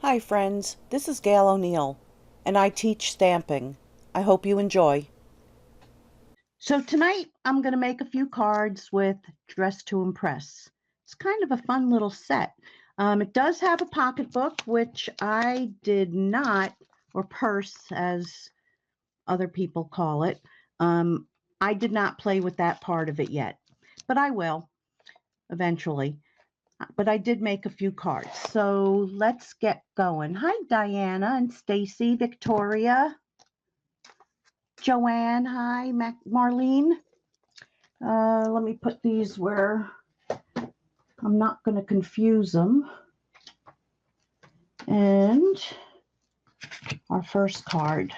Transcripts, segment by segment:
Hi friends, this is Gail O'Neill, and I teach stamping. I hope you enjoy. So tonight I'm going to make a few cards with Dress to Impress. It's kind of a fun little set. It does have a pocketbook, which I did not, or purse as other people call it. I did not play with that part of it yet, but I will eventually. But I did make a few cards. So let's get going. Hi, Diana and Stacy, Victoria, Joanne. Hi, Marlene. Let me put these where I'm not going to confuse them. And our first card.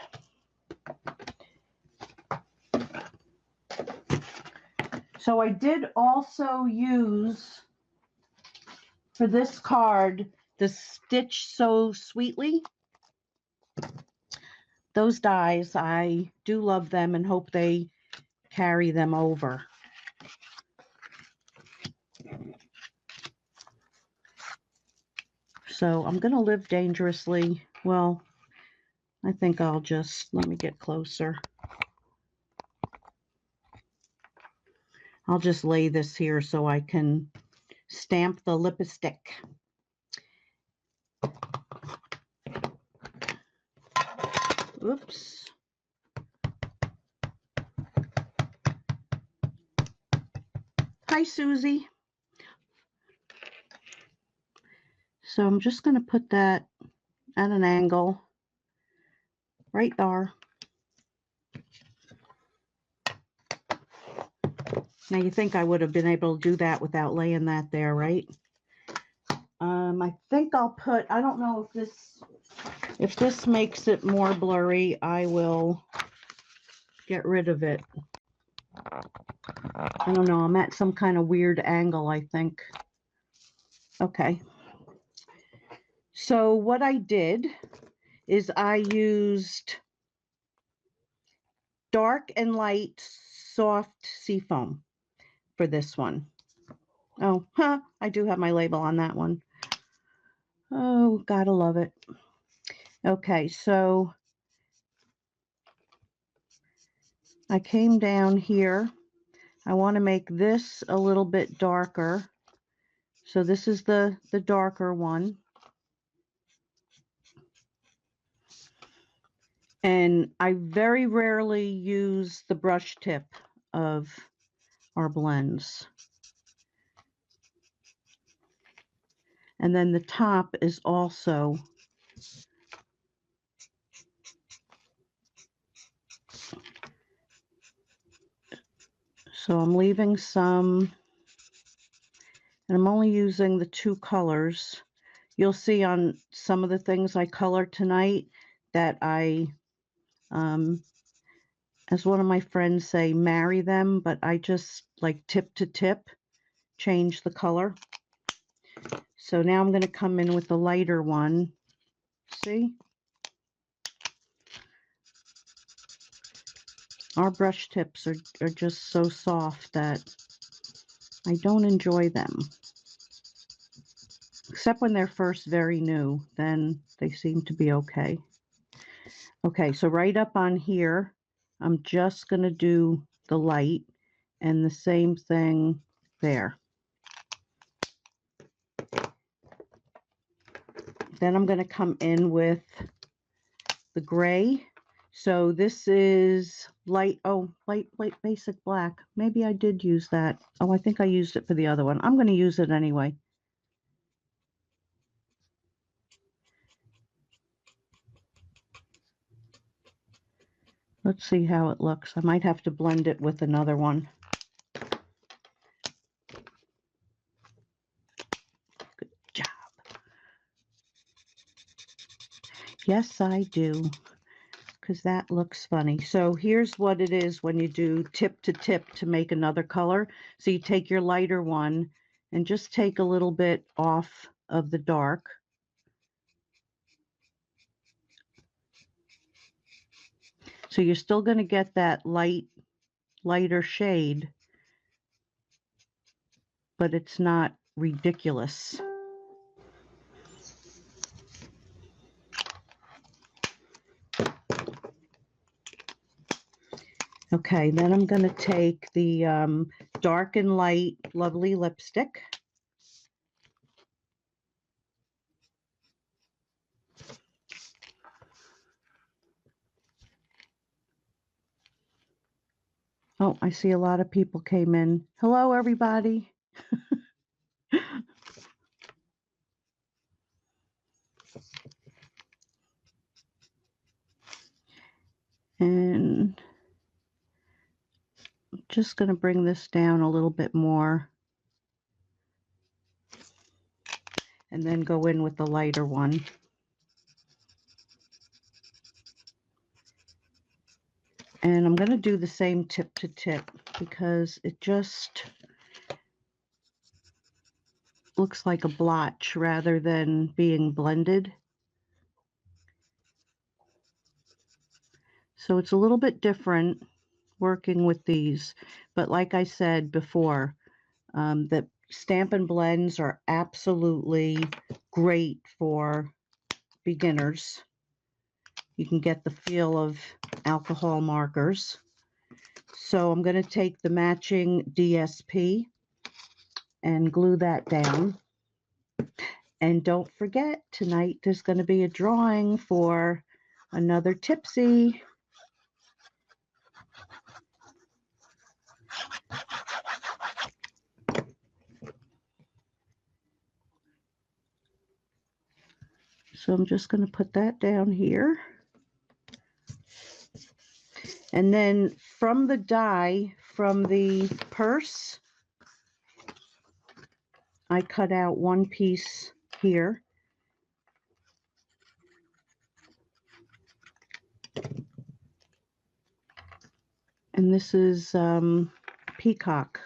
So I did also use, for this card, the Stitch So Sweetly. Those dies, I do love them and hope they carry them over. So I'm going to live dangerously. Well, I think I'll just, let me get closer. I'll just lay this here so I can stamp the lipstick. Oops. Hi, Susie. So I'm just going to put that at an angle right there. Now you think I would have been able to do that without laying that there, right? I think I'll put, I don't know if this makes it more blurry, I will get rid of it. I don't know, I'm at some kind of weird angle, I think. Okay. So what I did is I used dark and light soft seafoam for this one. Oh, I do have my label on that one. Oh, gotta love it. Okay, so I came down here. I want to make this a little bit darker. So this is the darker one. And I very rarely use the brush tip of our blends. And then the top is also so I'm leaving some, and I'm only using the two colors. You'll see on some of the things I colored tonight that I, as one of my friends say, marry them, but I just like tip to tip, change the color. So now I'm going to come in with the lighter one. See? Our brush tips are just so soft that I don't enjoy them. Except when they're first very new, then they seem to be okay. Okay, so right up on here, I'm just going to do the light and the same thing there. Then I'm going to come in with the gray. So this is light basic black. Maybe I did use that. Oh, I think I used it for the other one. I'm going to use it anyway. Let's see how it looks. I might have to blend it with another one. Good job. Yes, I do, because that looks funny. So here's what it is when you do tip to tip to make another color. So you take your lighter one and just take a little bit off of the dark. So you're still going to get that lighter shade, but it's not ridiculous. Okay, then I'm going to take the Dark and Light Lovely lipstick. Oh, I see a lot of people came in. Hello, everybody. And I'm just going to bring this down a little bit more. And then go in with the lighter one. And I'm going to do the same tip to tip because it just looks like a blotch rather than being blended. So it's a little bit different working with these. But like I said before, the Stampin' Blends are absolutely great for beginners. You can get the feel of alcohol markers. So I'm going to take the matching DSP and glue that down. And don't forget, tonight there's going to be a drawing for another Tipsy. So I'm just going to put that down here. And then from the die, from the purse, I cut out one piece here. And this is peacock.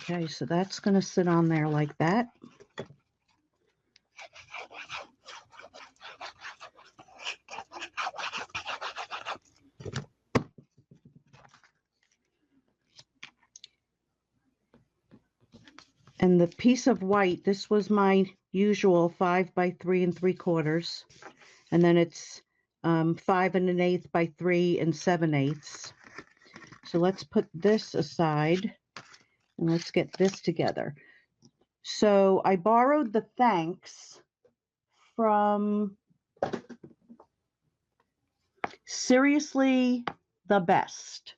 Okay, so that's going to sit on there like that. And the piece of white, this was my usual 5 by 3 3/4, and then it's 5 1/8 by 3 7/8. So let's put this aside and let's get this together. So I borrowed the thanks from Seriously the Best.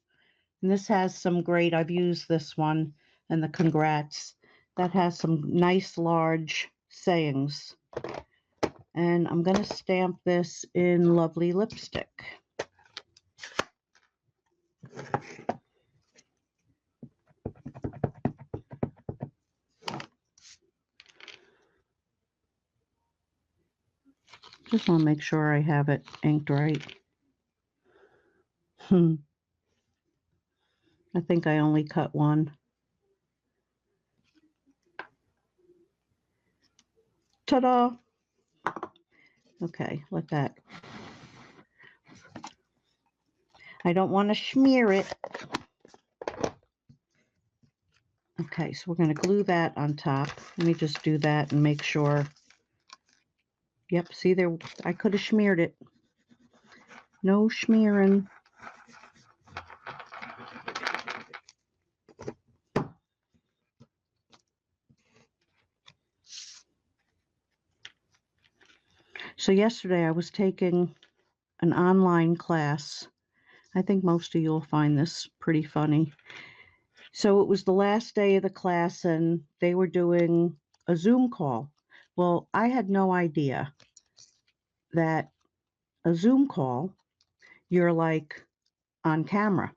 And this has some great, I've used this one, and the congrats. That has some nice large sayings. And I'm going to stamp this in Lovely lipstick. Just want to make sure I have it inked right. I think I only cut one. Ta-da! Okay, let that. I don't want to smear it. Okay, so we're going to glue that on top. Let me just do that and make sure. Yep, see there, I could have smeared it. No smearing. So yesterday I was taking an online class. I think most of you will find this pretty funny. So it was the last day of the class and they were doing a Zoom call. Well, I had no idea that a Zoom call, you're like on camera.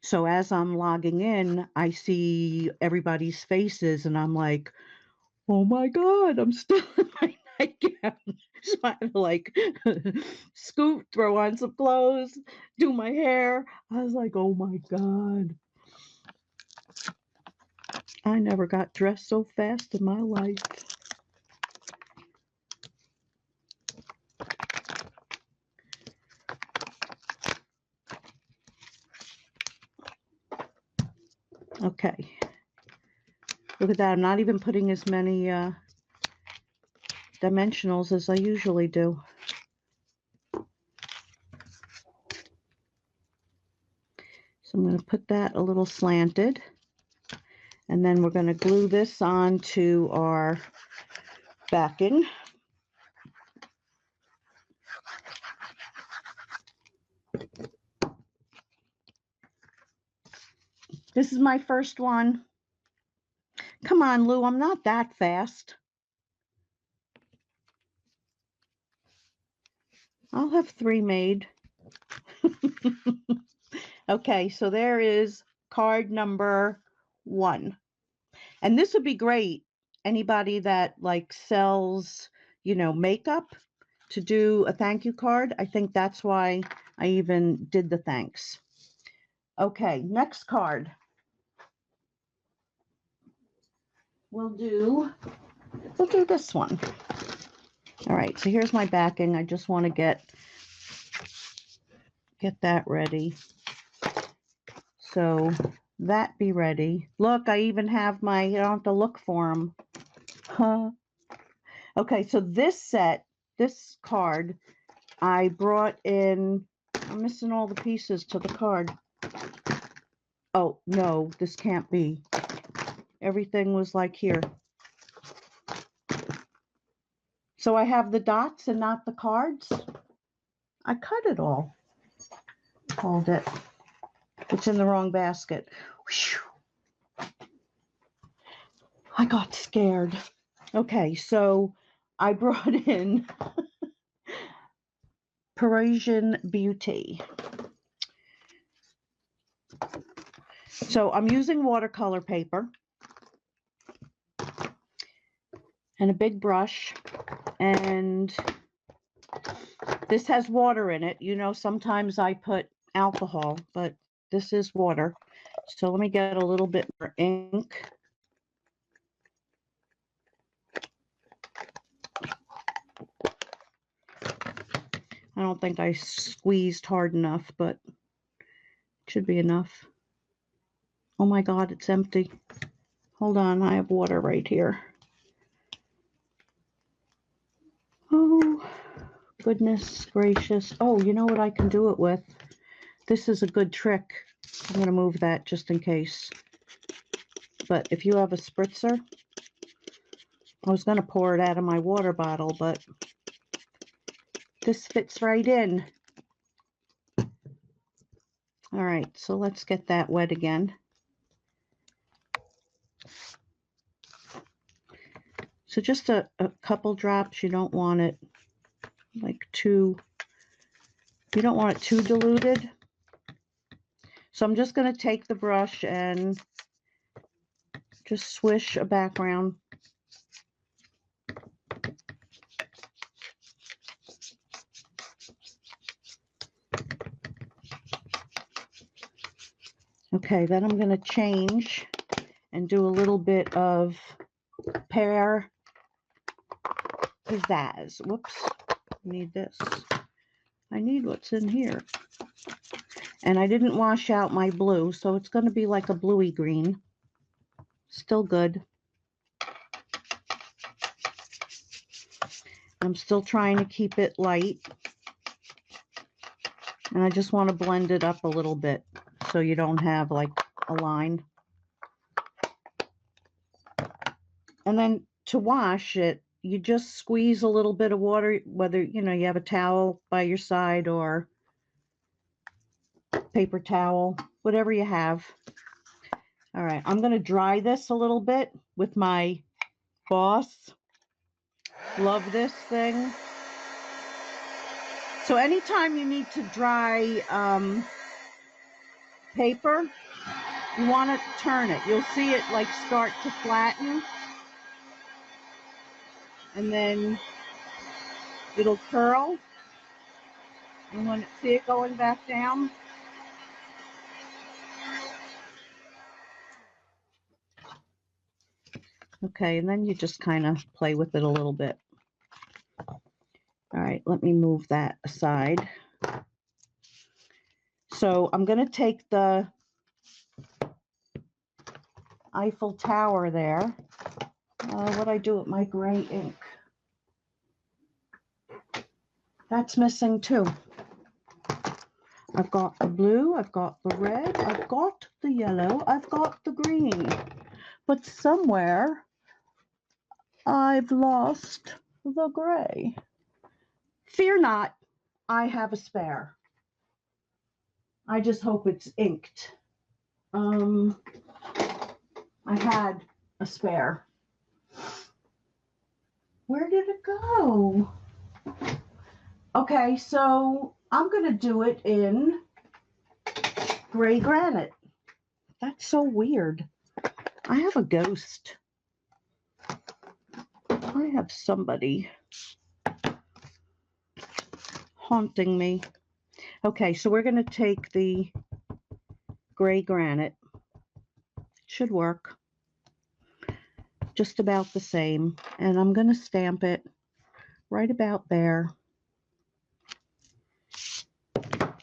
So as I'm logging in, I see everybody's faces and I'm like, oh my God, I'm still in my nightgown. So I had to like scoot, throw on some clothes, do my hair. I was like, oh my God. I never got dressed so fast in my life. Okay. Look at that. I'm not even putting as many dimensionals as I usually do. So I'm going to put that a little slanted, and then we're going to glue this onto our backing. This is my first one. Come on, Lou, I'm not that fast. I'll have 3 made. Okay, so there is card number 1. And this would be great. Anybody that like sells, you know, makeup to do a thank you card. I think that's why I even did the thanks. Okay, next card. We'll do this one. All right, so here's my backing. I just want to get that ready. So that be ready. Look, I even have my, you don't have to look for them. Huh. Okay, so this card, I brought in, I'm missing all the pieces to the card. Oh, no, this can't be. Everything was like here. So I have the dots and not the cards. I cut it all. Hold it. It's in the wrong basket. Whew. I got scared. Okay, so I brought in Parisian Beauty. So I'm using watercolor paper and a big brush, and this has water in it. You know, sometimes I put alcohol, but this is water. So let me get a little bit more ink. I don't think I squeezed hard enough, but it should be enough. Oh my God, it's empty. Hold on, I have water right here. Oh, goodness gracious. Oh, you know what I can do it with? This is a good trick. I'm going to move that just in case. But if you have a spritzer, I was going to pour it out of my water bottle, but this fits right in. All right, so let's get that wet again. So just a couple drops. You don't want it like too, you don't want it too diluted. So I'm just going to take the brush and just swish a background. Okay, then I'm going to change and do a little bit of pear pizzazz. Whoops, I need this. I need what's in here. And I didn't wash out my blue, so it's going to be like a bluey green. Still good. I'm still trying to keep it light. And I just want to blend it up a little bit so you don't have like a line. And then to wash it, you just squeeze a little bit of water, whether, you know, you have a towel by your side or paper towel, whatever you have. All right, I'm going to dry this a little bit with my Boss. Love this thing. So anytime you need to dry paper, you want to turn it. You'll see it like start to flatten. And then it'll curl. And when see it going back down. Okay, and then you just kind of play with it a little bit. All right, let me move that aside. So I'm going to take the Eiffel Tower there. What do I do with my gray ink? That's missing too. I've got the blue, I've got the red, I've got the yellow, I've got the green. But somewhere I've lost the gray. Fear not, I have a spare. I just hope it's inked. I had a spare. Where did it go? Okay, so I'm going to do it in gray granite. That's so weird. I have a ghost. I have somebody haunting me. Okay, so we're going to take the gray granite. It should work. Just about the same. And I'm going to stamp it right about there.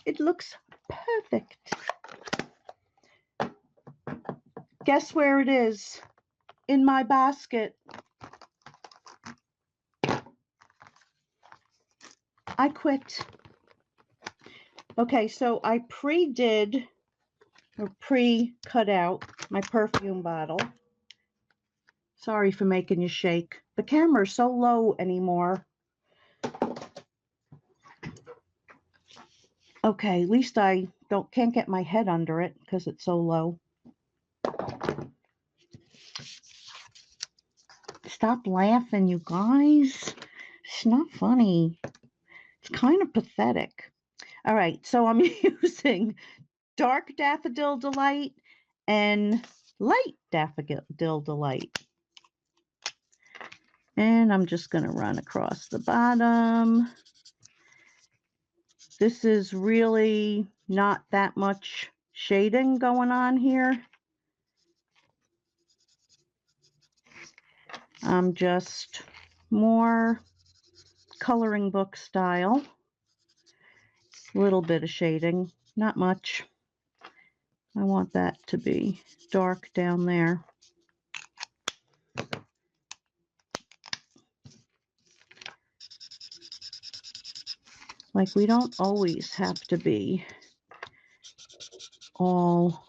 It looks perfect. Guess where it is? In my basket. I quit. Okay, so I pre-cut out my perfume bottle. Sorry for making you shake. The camera's so low anymore. Okay, at least I can't get my head under it because it's so low. Stop laughing, you guys. It's not funny. It's kind of pathetic. All right, so I'm using Dark Daffodil Delight and Light Daffodil Delight. And I'm just going to run across the bottom. This is really not that much shading going on here. I'm just more coloring book style. A little bit of shading, not much. I want that to be dark down there. Like, we don't always have to be all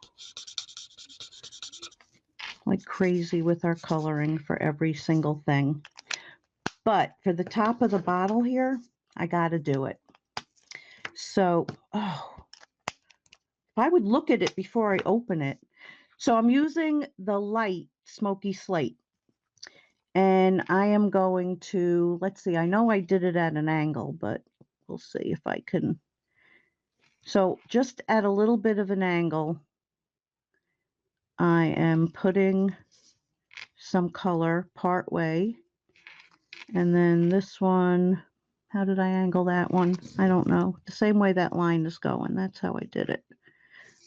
like crazy with our coloring for every single thing. But for the top of the bottle here, I got to do it. So, if I would look at it before I open it. So I'm using the light smoky slate. And I am going to, let's see, I know I did it at an angle, but we'll see if I can. So just at a little bit of an angle, I am putting some color part way. And then this one, how did I angle that one? I don't know. The same way that line is going. That's how I did it.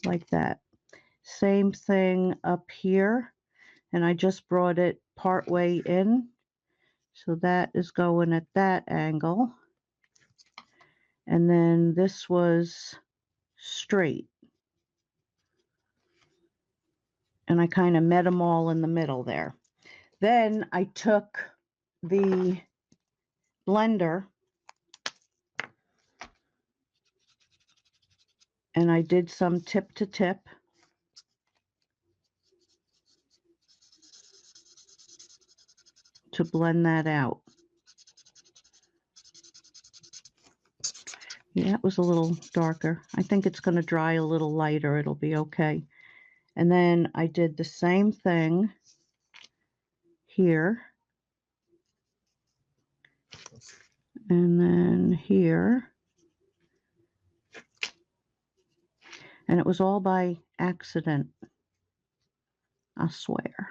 Like that. Same thing up here. And I just brought it part way in. So that is going at that angle. And then this was straight. And I kind of met them all in the middle there. Then I took the blender and I did some tip to tip. To blend that out. Yeah, it was a little darker. I think it's going to dry a little lighter. It'll be okay. And then I did the same thing here. And then here. And it was all by accident. I swear.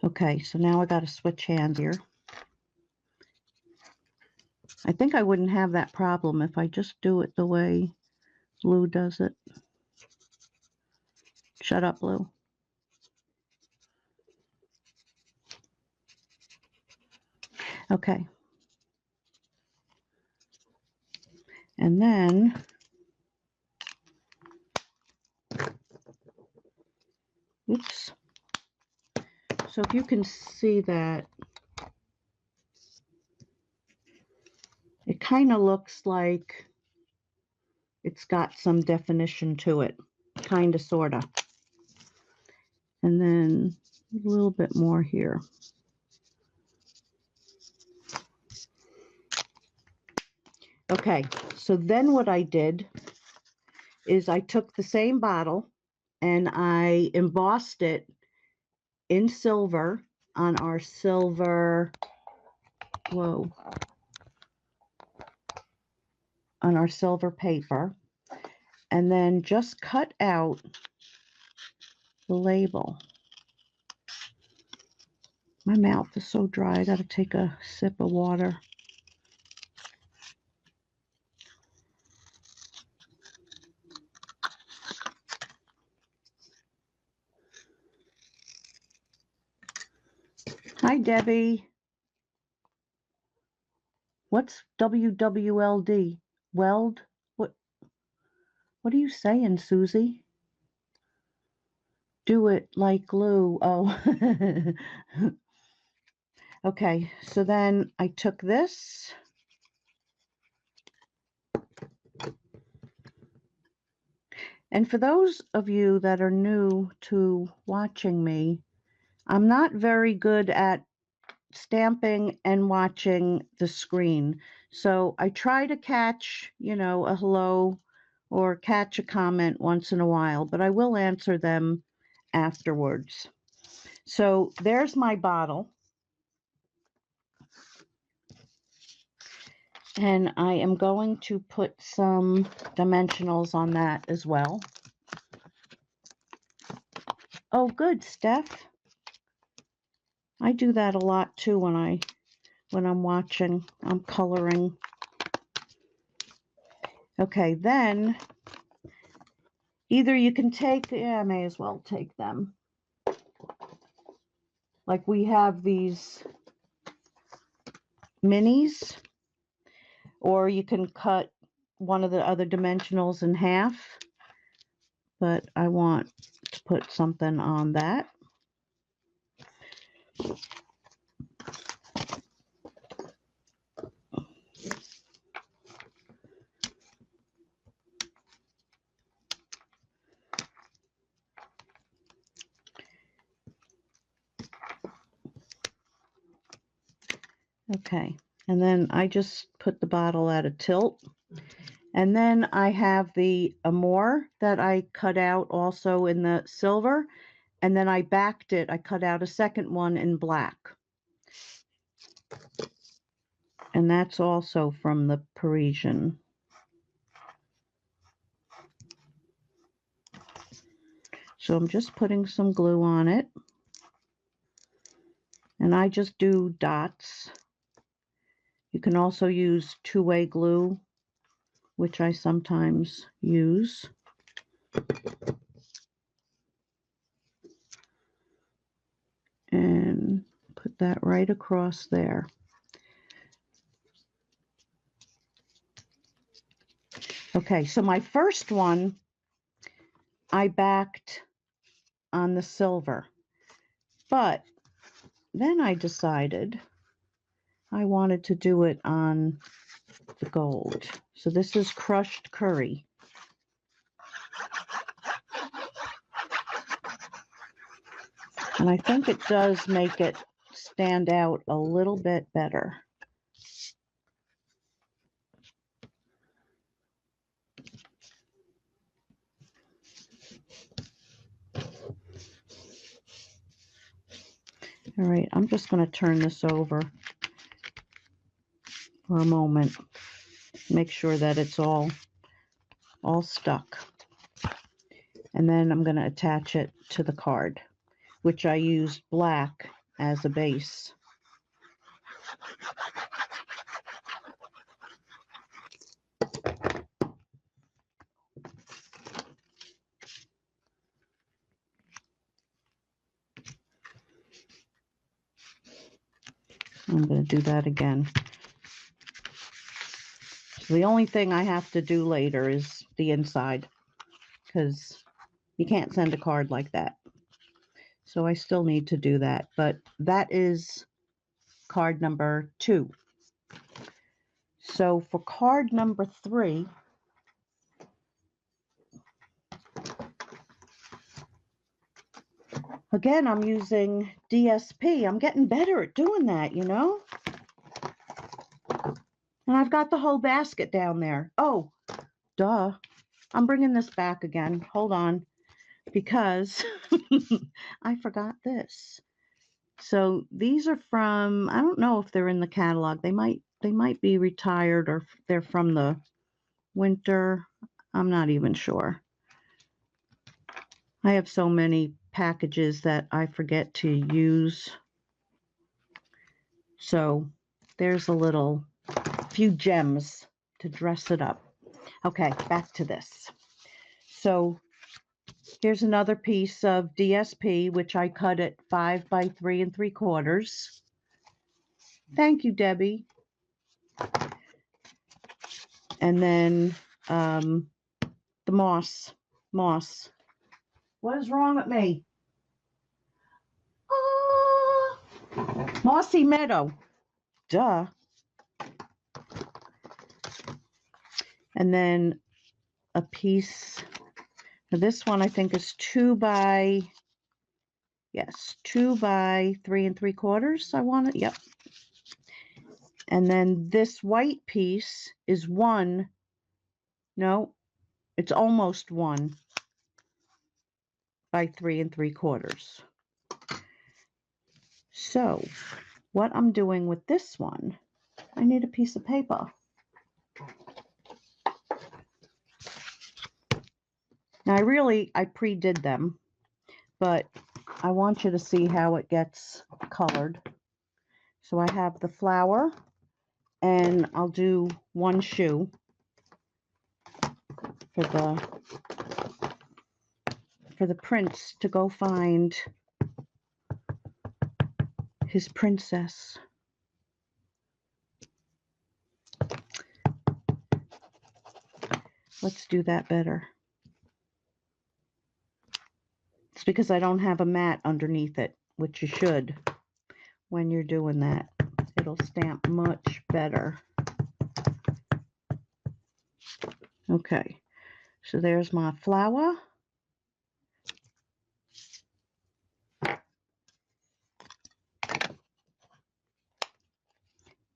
Okay, so now I got to switch hands here. I think I wouldn't have that problem if I just do it the way Blue does it. Shut up, Blue. Okay. And then oops. So if you can see that, kind of looks like it's got some definition to it, kind of, sort of. And then a little bit more here. Okay, so then what I did is I took the same bottle and I embossed it in silver on our silver, on our silver paper, and then just cut out the label. My mouth is so dry, I gotta take a sip of water. Hi, Debbie. What's WWLD? Weld? What are you saying, Susie? Do it like glue. Oh. Okay, so then I took this. And for those of you that are new to watching me, I'm not very good at stamping and watching the screen. So I try to catch, a hello or catch a comment once in a while, but I will answer them afterwards. So there's my bottle. And I am going to put some dimensionals on that as well. Oh, good, Steph. I do that a lot too when I'm watching, I'm coloring. Okay, then either you can take, I may as well take them. Like we have these minis, or you can cut one of the other dimensionals in half, but I want to put something on that. Okay, and then I just put the bottle at a tilt. And then I have the Amore that I cut out also in the silver. And then I backed it. I cut out a second one in black. And that's also from the Parisian. So I'm just putting some glue on it. And I just do dots. You can also use two-way glue, which I sometimes use. And put that right across there. Okay, so my first one I backed on the silver, but then I decided I wanted to do it on the gold. So this is crushed curry. And I think it does make it stand out a little bit better. All right, I'm just going to turn this over for a moment. Make sure that it's all stuck. And then I'm going to attach it to the card, which I used black as a base. I'm going to do that again. So the only thing I have to do later is the inside, because you can't send a card like that. So I still need to do that, but that is card number 2. So for card number 3, again, I'm using DSP. I'm getting better at doing that, you know? And I've got the whole basket down there. Oh, duh. I'm bringing this back again. Hold on. Because I forgot this. So these are from, I don't know if they're in the catalog. They might be retired, or they're from the winter. I'm not even sure. I have so many packages that I forget to use. So there's a few gems to dress it up. Okay, back to this. So here's another piece of DSP, which I cut at 5 by 3 3/4. Thank you, Debbie. And then the moss. What is wrong with me? Oh, Mossy Meadow. Duh. And then a piece. This one I think is 2 by 3 3/4. I want it. Yep. And then this white piece is 1. No, it's almost 1 by 3 3/4. So what I'm doing with this one, I need a piece of paper. Now I pre-did them, but I want you to see how it gets colored. So I have the flower, and I'll do one shoe for the prince to go find his princess. Let's do that better. It's because I don't have a mat underneath it, which you should when you're doing that. It'll stamp much better. Okay, so there's my flower.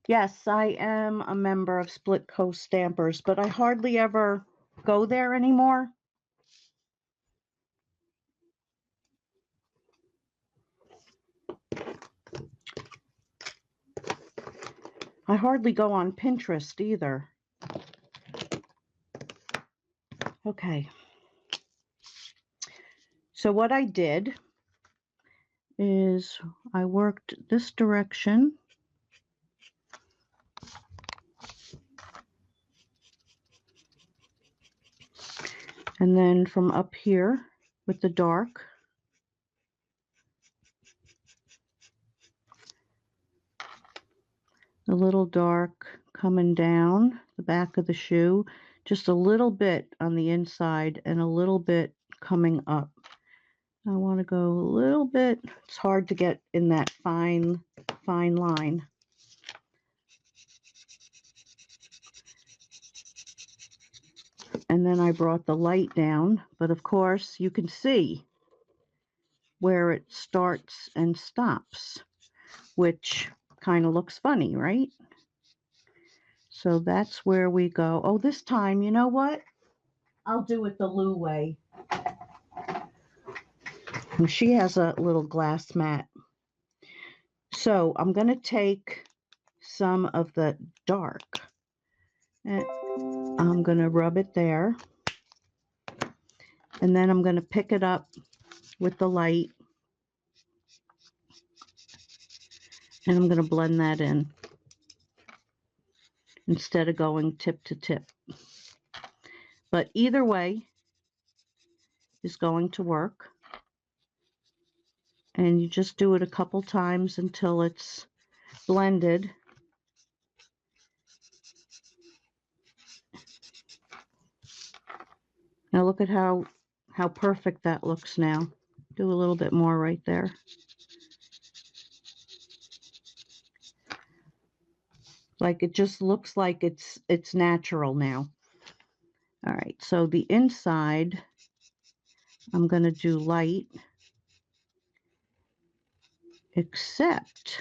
Yes, I am a member of Split Coast Stampers, but I hardly ever go there anymore. I hardly go on Pinterest either. Okay. So what I did is I worked this direction. And then from up here with the dark, a little dark coming down the back of the shoe, just a little bit on the inside and a little bit coming up. I want to go a little bit. It's hard to get in that fine line. And then I brought the light down, but of course you can see where it starts and stops, which kind of looks funny, right? So that's where we go. Oh, this time, you know what? I'll do it the Lou way. And she has a little glass mat. So I'm going to take some of the dark and I'm going to rub it there. And then I'm going to pick it up with the light. And I'm going to blend that in instead of going tip to tip. But either way is going to work. And you just do it a couple times until it's blended. Now look at how perfect that looks now. Do a little bit more right there. Like it just looks like it's natural now. All right, so the inside, I'm going to do light, except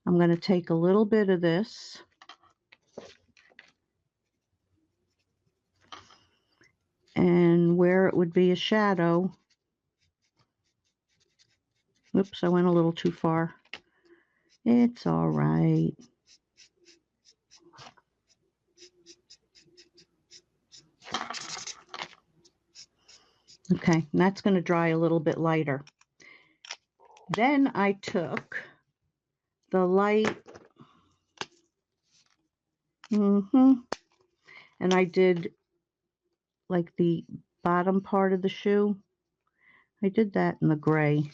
I'm going to take a little bit of this and where it would be a shadow. Oops, I went a little too far. It's all right. Okay, and that's going to dry a little bit lighter. Then I took the light, and I did like the bottom part of the shoe. I did that in the gray.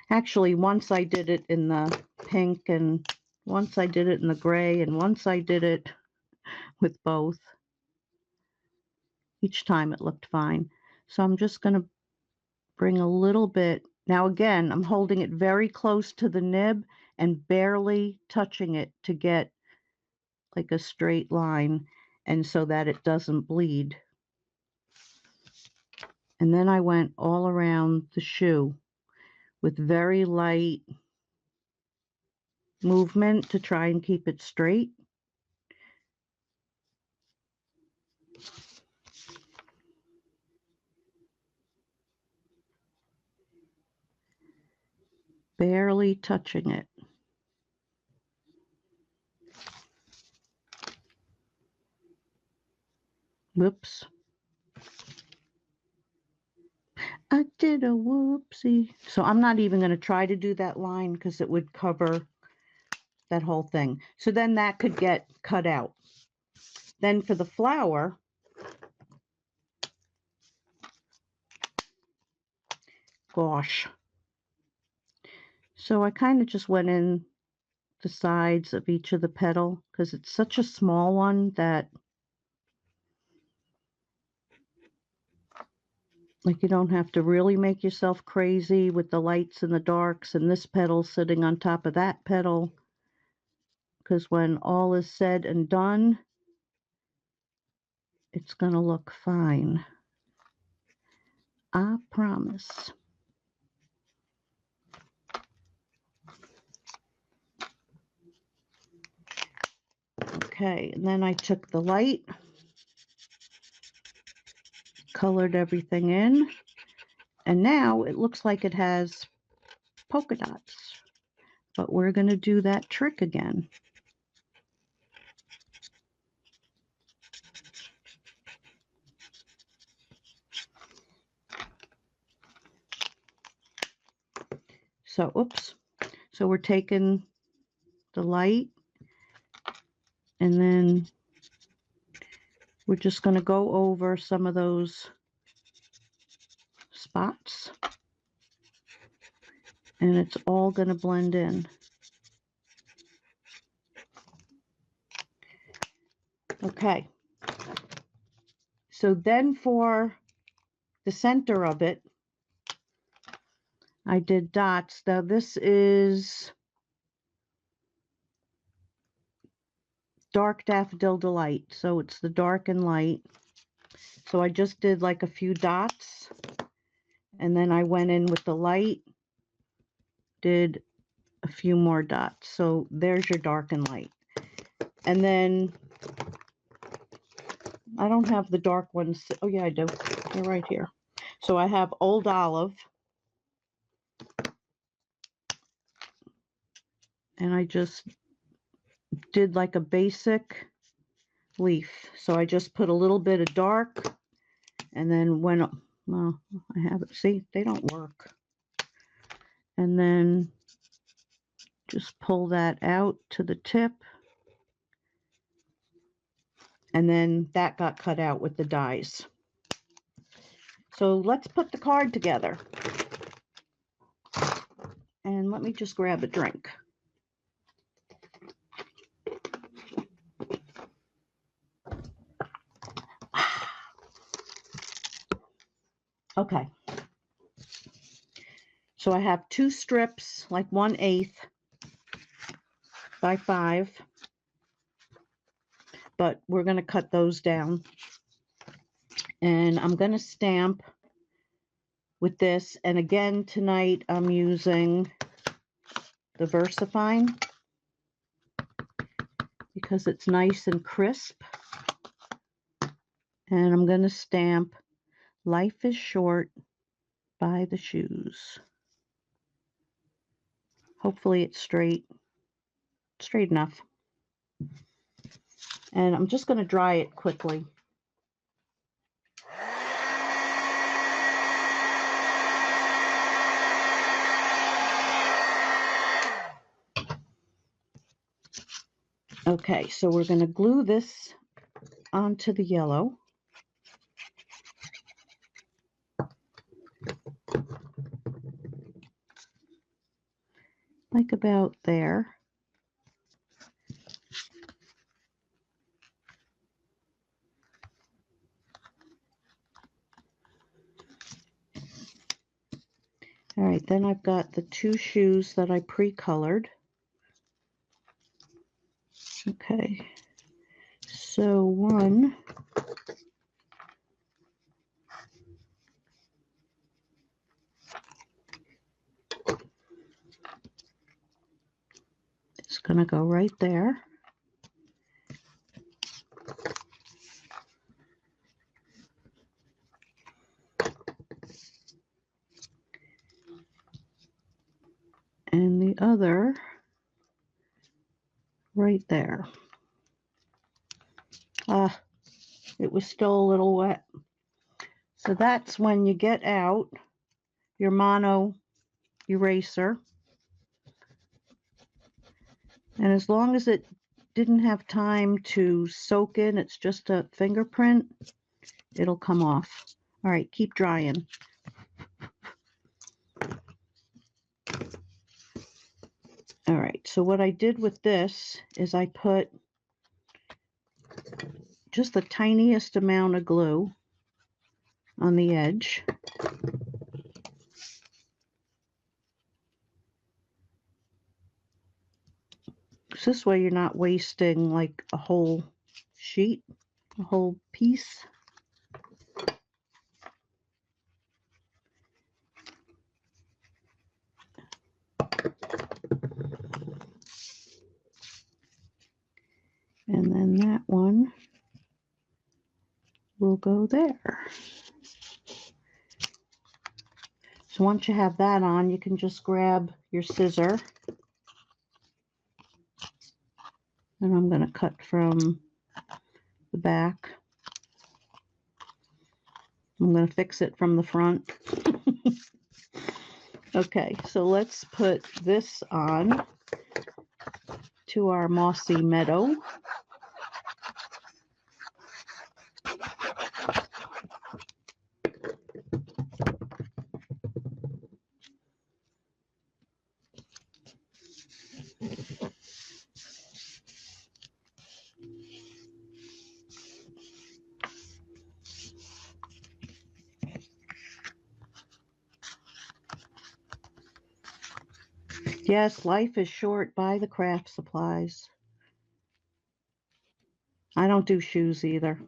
Actually, once I did it in the pink, and once I did it in the gray, and once I did it with both. Each time it looked fine. So I'm just going to bring a little bit. Now again, I'm holding it very close to the nib and barely touching it to get like a straight line, and so that it doesn't bleed. And then I went all around the shoe with very light movement to try and keep it straight. Barely touching it. Whoops. I did a whoopsie. So I'm not even going to try to do that line because it would cover that whole thing. So then that could get cut out. Then for the flower, gosh. So I kind of just went in the sides of each of the petal because it's such a small one that like you don't have to really make yourself crazy with the lights and the darks and this petal sitting on top of that petal, because when all is said and done, it's going to look fine. I promise. Okay, and then I took the light, colored everything in, and now it looks like it has polka dots. But we're going to do that trick again. So, oops. So we're taking the light, and then we're just going to go over some of those spots, and it's all going to blend in. Okay. So then for the center of it, I did dots. Now this is Dark Daffodil Delight, so it's the dark and light. So I just did like a few dots, and then I went in with the light, did a few more dots. So there's your dark and light. And then I don't have the dark ones. Oh yeah, I do. They're right here. So I have Old Olive, and I just did like a basic leaf. So I just put a little bit of dark, and then went, well, I have it. See, they don't work. And then just pull that out to the tip, and then that got cut out with the dies. So let's put the card together. And let me just grab a drink. Okay. So I have 2 strips, like 1/8 by 5. but we're going to cut those down. And I'm going to stamp with this. And again, tonight I'm using the VersaFine because it's nice and crisp. And I'm going to stamp "Life is Short" by the Shoes. Hopefully it's straight enough. And I'm just going to dry it quickly. Okay, so we're going to glue this onto the yellow. Like about there. All right, then I've got the two shoes that I pre-colored. Okay, so one is going to go right there. And the other right there. It was still a little wet. So that's when you get out your mono eraser. And as long as it didn't have time to soak in, it's just a fingerprint, it'll come off. All right, keep drying. All right, so what I did with this is I put just the tiniest amount of glue on the edge. So this way you're not wasting like a whole sheet, a whole piece. And then that one will go there. So once you have that on, you can just grab your scissor. And I'm going to cut from the back. I'm going to fix it from the front. Okay, so let's put this on to our mossy meadow. Yes, life is short. Buy the craft supplies. I don't do shoes either.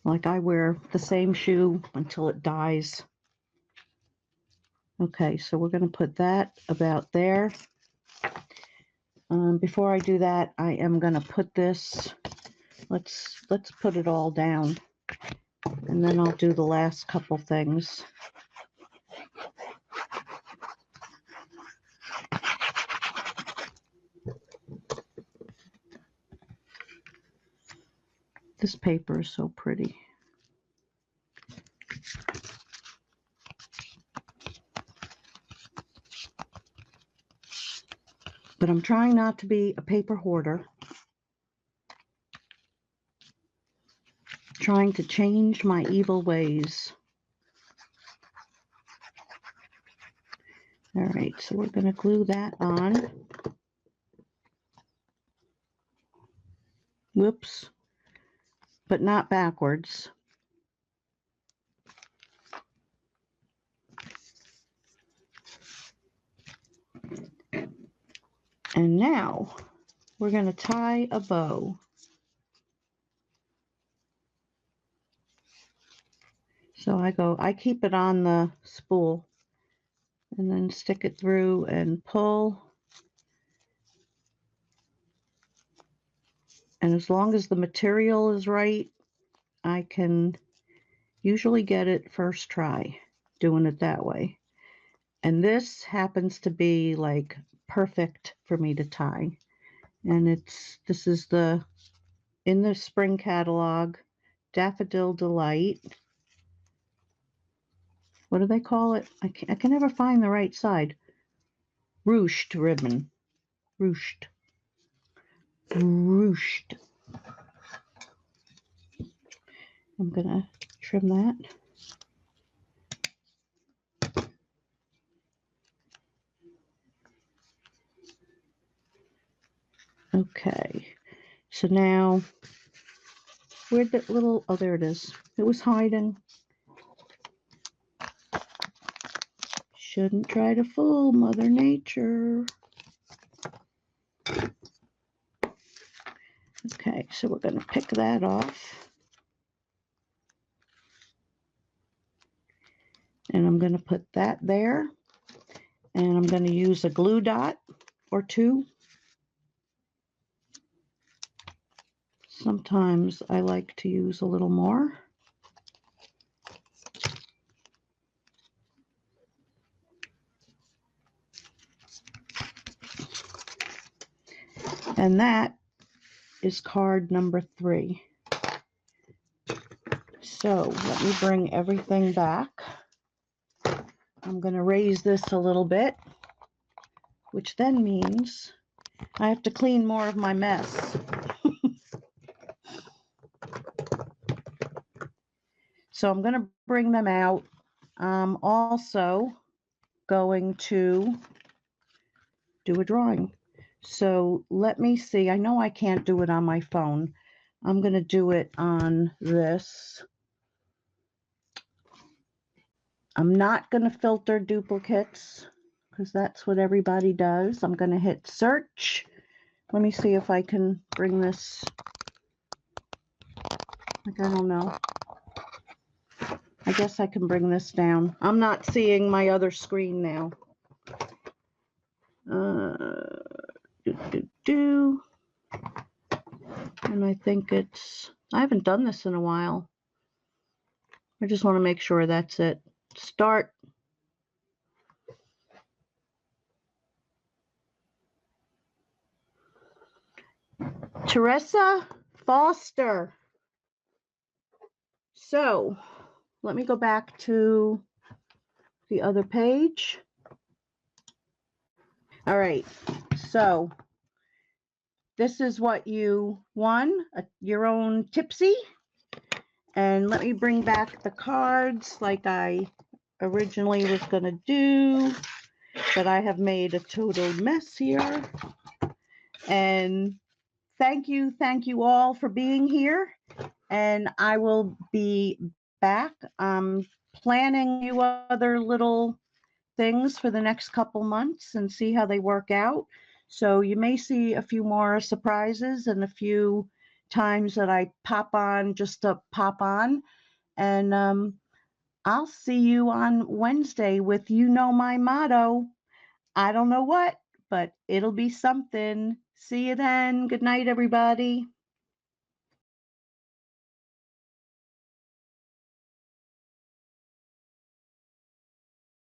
Like I wear the same shoe until it dies. Okay, so we're going to put that about there. Before I do that, I am going to put this, let's put it all down. And then I'll do the last couple things. This paper is so pretty. But I'm trying not to be a paper hoarder. Trying to change my evil ways. All right, so we're going to glue that on. Whoops. But not backwards. And now we're going to tie a bow. So I keep it on the spool and then stick it through and pull. And as long as the material is right, I can usually get it first try doing it that way. And this happens to be like perfect for me to tie. And this is in the spring catalog, Daffodil Delight. What do they call it? I can never find the right side. Ruched ribbon. Ruched. Ruched. I'm going to trim that. Okay. So now, where'd that little, oh, there it is. It was hiding. Shouldn't try to fool Mother Nature. Okay, so we're going to pick that off. And I'm going to put that there. And I'm going to use a glue dot or two. Sometimes I like to use a little more. And that is card number 3. So let me bring everything back. I'm going to raise this a little bit, which then means I have to clean more of my mess. So I'm going to bring them out. I'm also going to do a drawing. So let me see. I know I can't do it on my phone. I'm going to do it on this. I'm not going to filter duplicates because that's what everybody does. I'm going to hit search. Let me see if I can bring this. Like, I don't know. I guess I can bring this down. I'm not seeing my other screen now. And I think I haven't done this in a while. I just want to make sure that's it. Start. Teresa Foster. So let me go back to the other page. All right, so this is what you won, your own Tipsy. And let me bring back the cards like I originally was going to do, but I have made a total mess here. And thank you all for being here. And I will be back. Planning you other little things for the next couple months and see how they work out. So you may see a few more surprises and a few times that I pop on just to pop on. And I'll see you on Wednesday with my motto. I don't know what, but it'll be something. See you then. Good night, everybody.